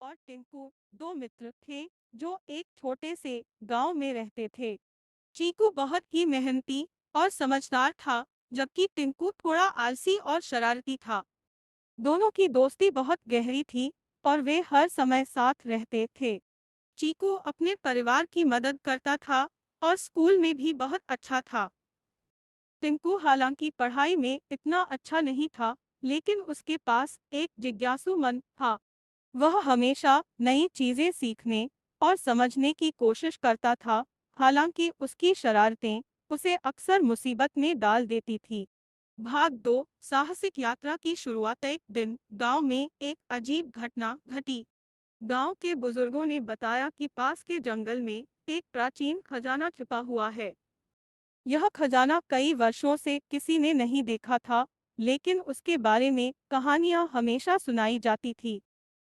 और टिंकू दो मित्र थे जो एक छोटे से गांव में रहते थे। चीकू बहुत ही मेहनती और समझदार था, जबकि टिंकू थोड़ा आलसी और शरारती था। दोनों की दोस्ती बहुत गहरी थी और वे हर समय साथ रहते थे। चीकू अपने परिवार की मदद करता था और स्कूल में भी बहुत अच्छा था। टिंकू हालांकि पढ़ाई में इतना अच्छा नहीं था, लेकिन उसके पास एक जिज्ञासु मन था। वह हमेशा नई चीजें सीखने और समझने की कोशिश करता था। हालांकि उसकी शरारतें उसे अक्सर मुसीबत में डाल देती थी। भाग 2 साहसिक यात्रा की शुरुआत। एक दिन गांव में एक अजीब घटना घटी। गांव के बुजुर्गों ने बताया कि पास के जंगल में एक प्राचीन खजाना छुपा हुआ है। यह खजाना कई वर्षों से किसी ने नहीं देखा था, लेकिन उसके बारे में कहानियां हमेशा सुनाई जाती थी।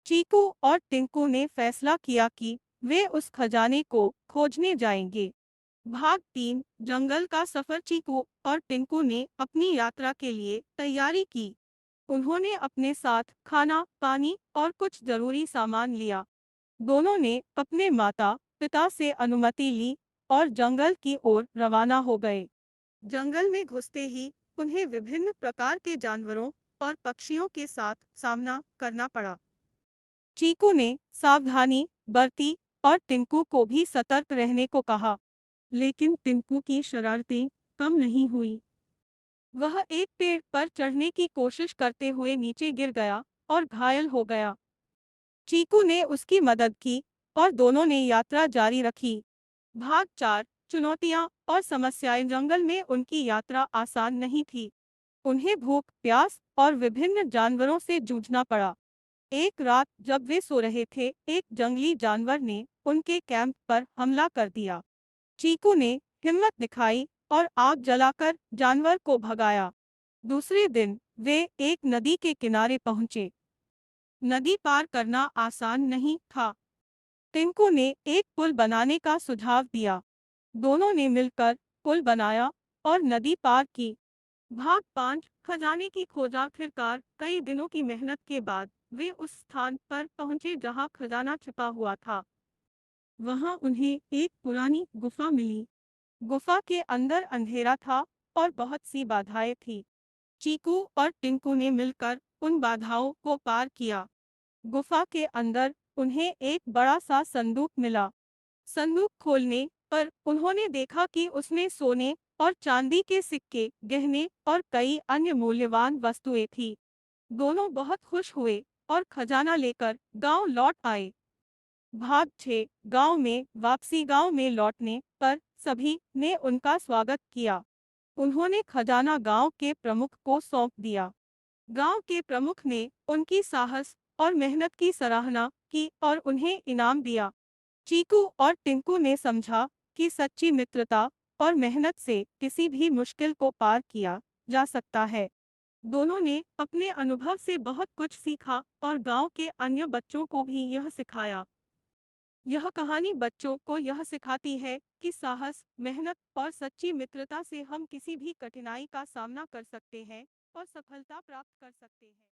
चीकू और टिंकू ने फैसला किया कि वे उस खजाने को खोजने जाएंगे। भाग 3 जंगल का सफर। चीकू और टिंकू ने अपनी यात्रा के लिए तैयारी की। उन्होंने अपने साथ खाना, पानी और कुछ जरूरी सामान लिया। दोनों ने अपने माता पिता से अनुमति ली और जंगल की ओर रवाना हो गए। जंगल में घुसते ही उन्हें विभिन्न प्रकार के जानवरों और पक्षियों के साथ सामना करना पड़ा। चीकू ने सावधानी बरती और टिंकू को भी सतर्क रहने को कहा, लेकिन टिंकू की शरारतें कम नहीं हुई। वह एक पेड़ पर चढ़ने की कोशिश करते हुए नीचे गिर गया और घायल हो गया। चीकू ने उसकी मदद की और दोनों ने यात्रा जारी रखी। भाग 4 चुनौतियां और समस्याएं। जंगल में उनकी यात्रा आसान नहीं थी। उन्हें भूख, प्यास और विभिन्न जानवरों से जूझना पड़ा। एक रात जब वे सो रहे थे, एक जंगली जानवर ने उनके कैंप पर हमला कर दिया। चीकू ने हिम्मत दिखाई और आग जलाकर जानवर को भगाया। दूसरे दिन वे एक नदी के किनारे पहुंचे। नदी पार करना आसान नहीं था। टिंकू ने एक पुल बनाने का सुझाव दिया। दोनों ने मिलकर पुल बनाया और नदी पार की। भाग 5 खजाने की खोज। आखिरकार कई दिनों की मेहनत के बाद वे उस स्थान पर पहुंचे जहां खजाना छिपा हुआ था। वहां उन्हें एक पुरानी गुफा मिली। गुफा के अंदर अंधेरा था और बहुत सी बाधाएं थी। चीकू और टिंकू ने मिलकर उन बाधाओं को पार किया। गुफा के अंदर उन्हें एक बड़ा सा संदूक मिला। संदूक खोलने पर उन्होंने देखा कि उसमें सोने और चांदी के सिक्के, गहने और कई अन्य मूल्यवान वस्तुएं थी। दोनों बहुत खुश हुए और खजाना लेकर गांव लौट आए। भाग 6 गांव में वापसी। गांव में लौटने पर सभी ने उनका स्वागत किया। उन्होंने खजाना गांव के प्रमुख को सौंप दिया। गांव के प्रमुख ने उनकी साहस और मेहनत की सराहना की और उन्हें इनाम दिया। चीकू और टिंकू ने समझा कि सच्ची मित्रता और मेहनत से किसी भी मुश्किल को पार किया जा सकता है। दोनों ने अपने अनुभव से बहुत कुछ सीखा और गांव के अन्य बच्चों को भी यह सिखाया। यह कहानी बच्चों को यह सिखाती है कि साहस, मेहनत और सच्ची मित्रता से हम किसी भी कठिनाई का सामना कर सकते हैं और सफलता प्राप्त कर सकते हैं।